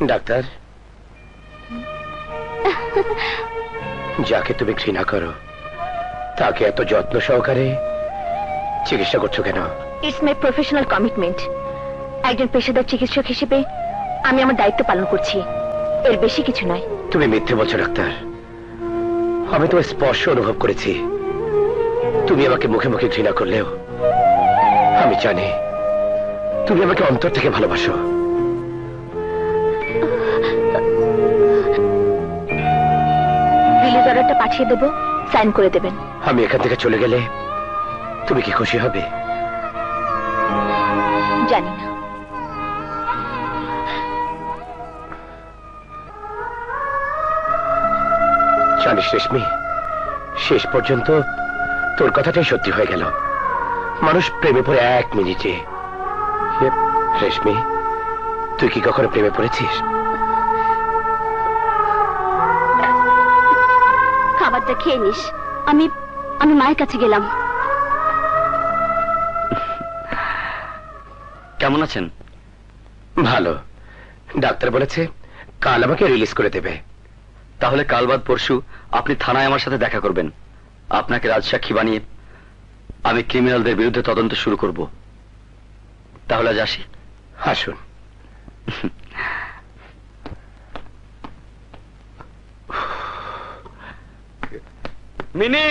Doctor, যাকে তুমি ঘৃণা করো তাকে এত যত্ন সহকারে চিকিৎসা করছো কেন? It's my professional commitment. একজন পেশাদার চিকিৎসক হিসেবে আমি আমার দায়িত্ব পালন করছি, এর বেশি কিছু নয়। তুমি মিথ্যে বলছো ডাক্তার। আমি তোমার স্পর্শ অনুভব করেছি। তুমি আমাকে মুখে মুখে ঘৃণা করলেও আমি জানি তুমি আমাকে অন্তর থেকে ভালোবাসো। রিলিজ অর্ডারটা পাঠিয়ে দেব, সাইন করে দেবেন। আমি এখান থেকে চলে গেলে তুমি কি খুশি হবে? জানি না। জানিস রেশমি, শেষ পর্যন্ত তোর কথাটাই সত্যি হয়ে গেল। মানুষ প্রেমে পড়ে 1 মিনিটে। রেশমি, তুই কি কখনো প্রেমে পড়েছিস? খাবারটা খেয়ে নিস, আমি মায়ের কাছে গেলাম। কেমন আছেন? ভালো। ডাক্তার বলেছে কাল আমাকে রিলিজ করে দেবে। তাহলে কাল বাদ পরশু আপনি থানায় আমার সাথে দেখা করবেন। আপনাকে রাজসাক্ষী বানিয়ে আমি ক্রিমিনালদের বিরুদ্ধে তদন্ত শুরু করব। তাহলে আজ আসি। আসুন। মিনি,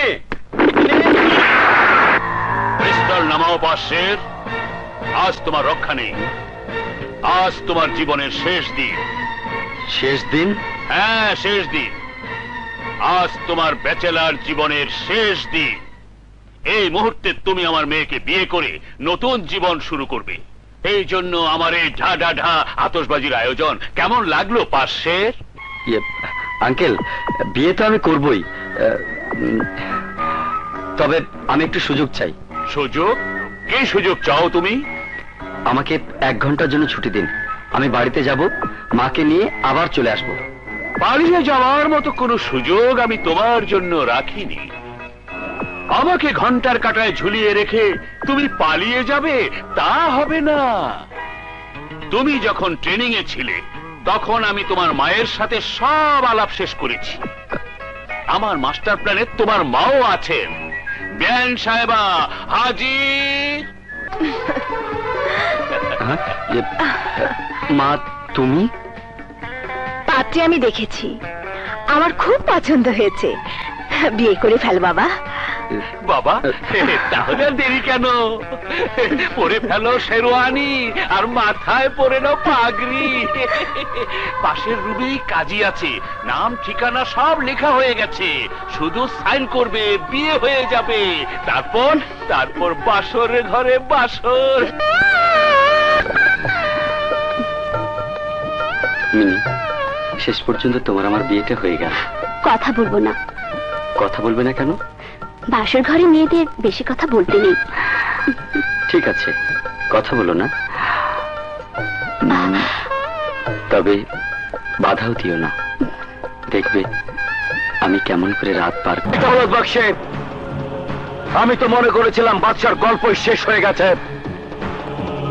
পিস্তল নামাও পাশের। আজ তোমার রক্ষা নেই। আজ তোমার জীবনের শেষ দিন। শেষ দিন? হ্যাঁ, শেষ দিন। আজ তোমার ব্যাচেলার জীবনের শেষ দিন। এই মুহূর্তে তুমি আমার মেয়েকে বিয়ে করে নতুন জীবন শুরু করবে। এই জন্য আমার এই ঢা ঢা ঢা আতশবাজির আয়োজন কেমন লাগলো পাশের? আঙ্কেল, বিয়ে তো আমি করবই, তবে আমি একটু সুযোগ চাই। সুযোগ? কি সুযোগ চাও তুমি? আমাকে 1 ঘন্টার জন্য ছুটি দিন। আমি বাড়িতে যাব, মাকে নিয়ে আবার চলে আসব। পালিয়ে যাওয়ার মতো কোনো সুযোগ আমি তোমার জন্য রাখিনি। আমাকে ঘন্টার কাঁটায় ঝুলিয়ে রেখে তুমি পালিয়ে যাবে, তা হবে না। তুমি যখন ট্রেনিং এ ছিলে তখন আমি তোমার মায়ের সাথে সব আলাপ শেষ করেছি। আমার মাস্টার প্ল্যানে তোমার মাও আছেন। বেআইন সাহেবা হাজির। মা, তুমি? পাত্রে আমি দেখেছি, আমার খুব পছন্দ হয়েছে। বিয়ে করে ফেল বাবা। বাবা, তাহলে আর দেরি কেন? পরে ফেলো শেরওয়ানি আর মাথায় পরে নাও পাগড়ি। পাশের রুমে কাজী আছে, নাম ঠিকানা সব লেখা হয়ে গেছে। শুধু সাইন করবে, বিয়ে হয়ে যাবে। তারপর বাসর ঘরে বাসর। মিনি, শেষ পর্যন্ত তোমার আমার বিয়েটা হয়ে গেল। কথা বলবো না। কথা বলবে না কেন? বাসর ঘরে মেয়েদের বেশি কথা বলতে নেই। ঠিক আছে, কথা বলো না, তবে বাধাও দিও না। দেখবে আমি কেমন করে রাত পার করি। বাক্সে আমি তো মনে করেছিলাম বাচ্চার গল্পই শেষ হয়ে গেছে,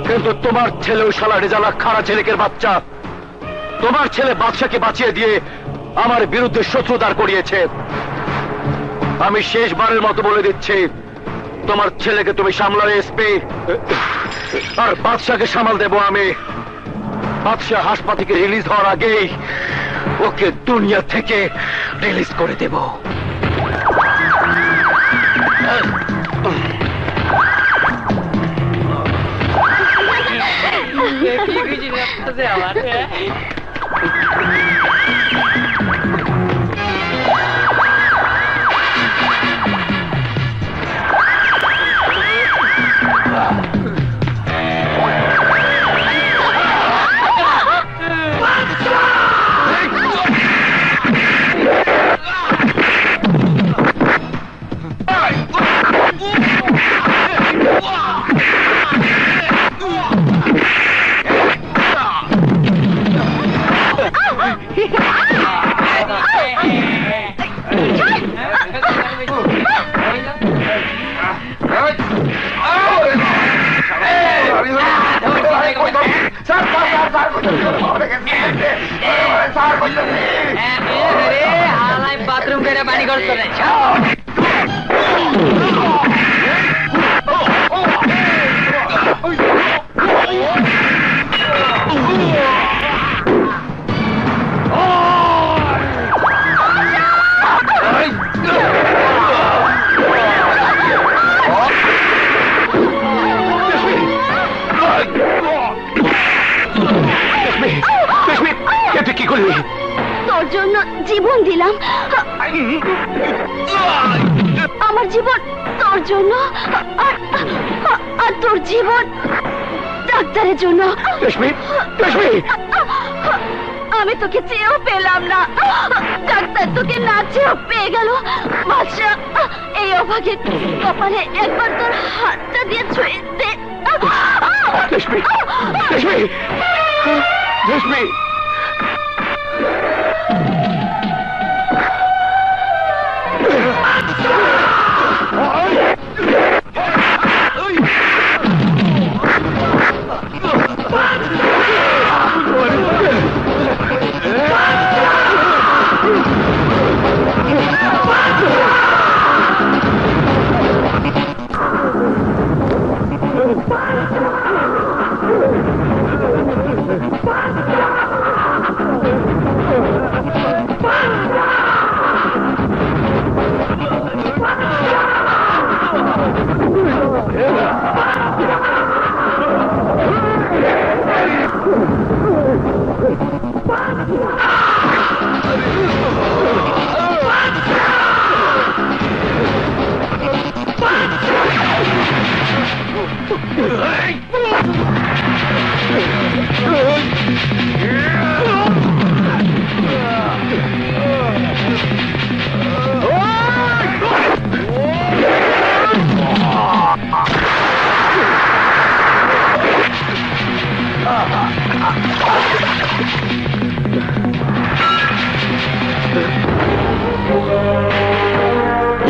কিন্তু তোমার ছেলেও শালা রেজালা খাড়া ছেলেকের বাচ্চা। তোমার ছেলে বাদশাকে বাঁচিয়ে দিয়ে আমার বিরুদ্ধে শত্রু দাঁড় করিয়েছে। আমি শেষবারের মতো বলে দিচ্ছি, তোমার ছেলেকে তুমি সামলাবে এসপি, আর বাদশাকে সামাল দেব আমি। বাদশা হাসপাতাল থেকে রিলিজ হওয়ার আগেই ওকে দুনিয়া থেকে রিলিজ করে দেব। বাথরুম করে পানি করতে কি করলি? তোর জন্য জীবন দিলাম, আমার জীবন তোর জন্য, আর তোর জীবন ডাক্তারের জন্য। রেশমি, রেশমি, আমি তোকে চেয়েও পেলাম না, ডাক্তার তোকে না চেয়েও পেয়ে গেল। বাদশা, এই অভাগে কপালে একবার তোর হাতটা দিয়ে ছুঁয়ে দে। রেশমি, রেশমি, রেশমি।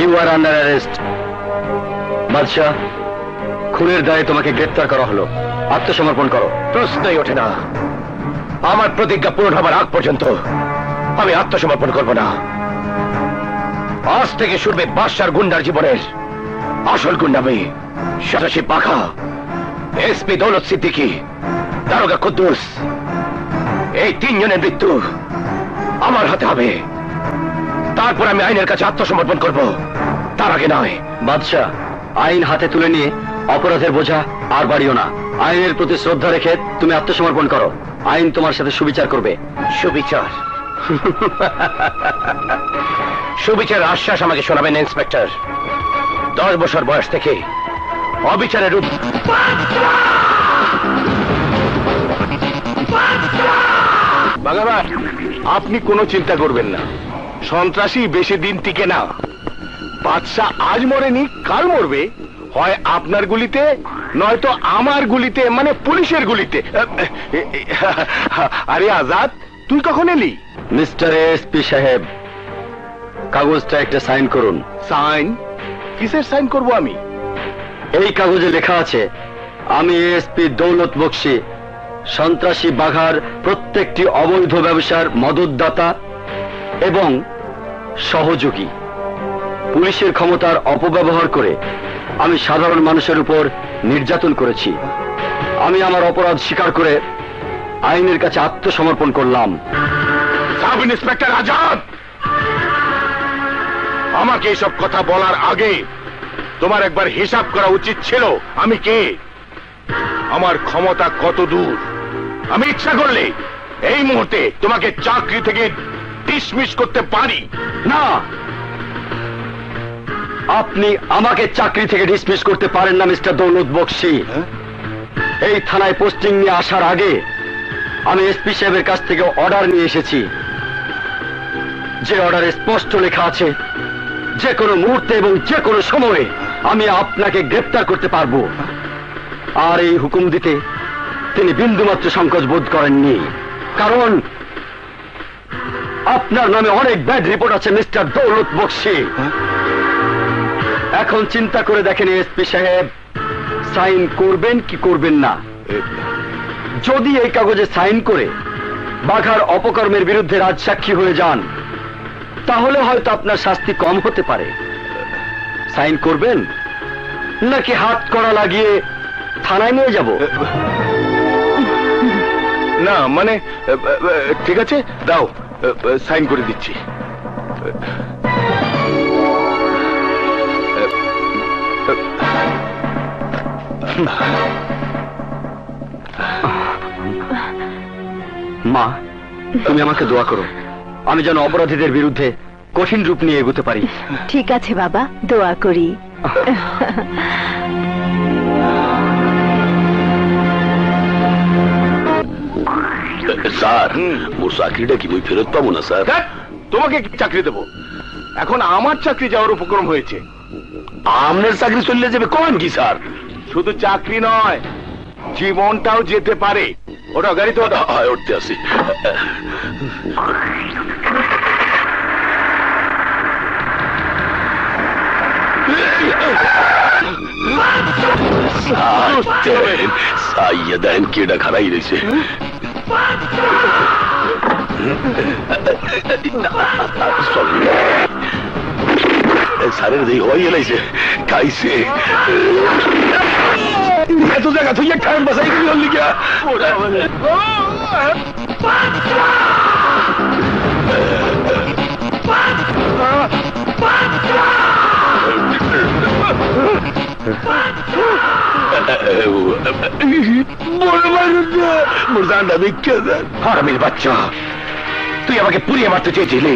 You are under arrest. বাদশাহ, খুনের দায়ে তোমাকে গ্রেফতার করা হলো। আত্মসমর্পণ করো। প্রশ্নই ওঠে না। আমার প্রতিজ্ঞা পূরণ হবার আগ পর্যন্ত আমি আত্মসমর্পণ করব না। আজ থেকে শুরবে বাদশার গুন্ডার জীবনের আসল গুন্ডামি। সন্ত্রাসী পাখা, এসপি দৌলত সিদ্দিকী, দারোগা কুদ্দুস, এই তিনজনের মৃত্যু আমার হাতে হবে। তারপর আমি আইনের কাছে আত্মসমর্পণ করব, তার আগে নয়। বাদশাহ, আইন হাতে তুলে নিয়ে অপরাধের বোঝা আর বাড়িও না। আইনের প্রতি শ্রদ্ধা রেখে তুমি আত্মসমর্পণ করো। আইন তোমার সাথে সুবিচার করবে। সুবিচার? সুবিচার আশ্বাস আমাকে শোনাবেন ইন্সপেক্টর? 10 বছর বয়স থেকে অবিচারের রূপ। বাগাবাদ, আপনি কোনো চিন্তা করবেন না। সন্ত্রাসী বেশি দিন টিকে না। বাদশা আজ মরেনি, কাল মরবে, হয় আপনার গুলিতে নয়তো আমার গুলিতে, মানে পুলিশের গুলিতে। আরে আজাদ, তুই কখন এলি? মিস্টার এসপি সাহেব, কাগজটা একটা সাইন করুন। সাইন? কিসের সাইন করব আমি? এই কাগজে লেখা আছে, আমি এসপি দৌলত বক্সি সন্ত্রাসী বাঘার প্রত্যেকটি অবৈধ ব্যবসার মদতদাতা এবং সহযোগী। পুলিশের ক্ষমতার অপব্যবহার করে আমি সাধারণ মানুষের উপর নির্যাতন করেছি। আমি আমার অপরাধ স্বীকার করে আইনের কাছে আত্মসমর্পণ করলাম। সাব ইন্সপেক্টর আজাদ, আমাকে এসব কথা বলার আগে তোমার একবার হিসাব করা উচিত ছিল আমি কে, আমার ক্ষমতা কত দূর। আমি ইচ্ছা করলে এই মুহূর্তে তোমাকে চাকরি থেকে ডিসমিস করতে পারি। না, আপনি আমাকে চাকরি থেকে ডিসমিস করতে পারেন না মিস্টার দৌলত বক্সি। এই থানায় পোস্টিং নিয়ে আসার আগে আমি এসপি সাহেবের কাছ থেকে অর্ডার নিয়ে এসেছি, যে অর্ডারে স্পষ্ট লেখা আছে যে কোনো মুহূর্তে এবং যে কোনো সময়ে আমি আপনাকে গ্রেফতার করতে পারবো। আর এই হুকুম দিতে তিনি বিন্দুমাত্র সংকোচ বোধ করেননি, কারণ আপনার নামে অনেক ব্যাড রিপোর্ট আছে মিস্টার দৌলত বক্সি। এখন চিন্তা করে দেখেন এসপি সাহেব, সাইন করবেন কি করবেন না। যদি এই কাগজে সাইন করে বাঘার অপকর্মের বিরুদ্ধে রাজসাক্ষী হয়ে যান, তাহলে হয়তো আপনার শাস্তি কম হতে পারে। সাইন করবেন নাকি হাত কড়া লাগিয়ে থানায় নিয়ে যাব? না মানে ঠিক আছে, দাও, সাইন করে দিচ্ছি। মা, তুমি আমাকে দোয়া করো, আমি যেন অপরাধীদের বিরুদ্ধে কঠিন রূপ নিয়ে এগোতে পারি। ঠিক আছে বাবা, দোয়া করি। স্যার, ওর চাকরিটা কি বই ফেরত পাবো না স্যার? তোমাকে কি চাকরি দেবো? এখন আমার চাকরি যাওয়ার উপক্রম হয়েছে। আপনার চাকরি চলে যাবে কোন কি স্যার? শুধু চাকরি নয়, জীবনটাও যেতে পারে। ওটা গাড়িতে উঠতে আসি। দেন কেডা খারাই রয়েছে। স্যারের দিকে হয়ে গেলাইছে, খাইছে এত জায়গা তুই খান বাসাই কি হল লিখা। হারামির বাচ্চা, তুই আমাকে পুড়িয়ে মারতে চেয়েছিলি।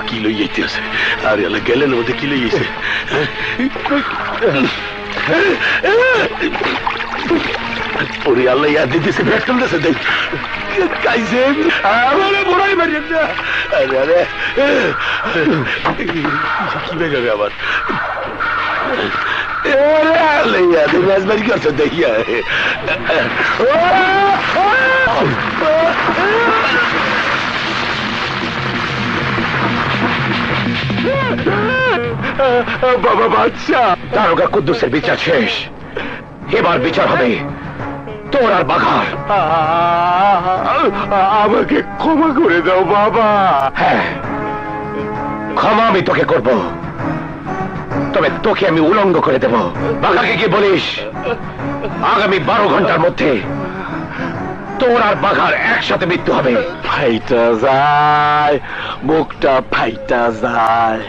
কি লই যাইতেছে? আর এলা গেলেন মধ্যে কি লই যাইছে? ওরে আল্লাহ ইয়াদ দিতেছে, ব্যাগ তুলতেছে, দেখ খাইছে। বড়াই মারি আরে আরে কি বেগাবে আবার মেজবারি করছে দেখিয়া। বাবা বাচ্চা, দারোগা কুদ্দুসের বিচার শেষ, এবার বিচার হবে তোর আর বাঘার। আমাকে ক্ষমা করে দাও বাবা। হ্যাঁ, ক্ষমা আমি তোকে করব, তবে তোকে আমি উলঙ্গ করে দেব। বাঘাকে কি বলিস, আগামী 12 ঘন্টার মধ্যে তোর আর বাঘার একসাথে মৃত্যু হবে। ফাইটা যায়, মুখটা ফাইটা যায়।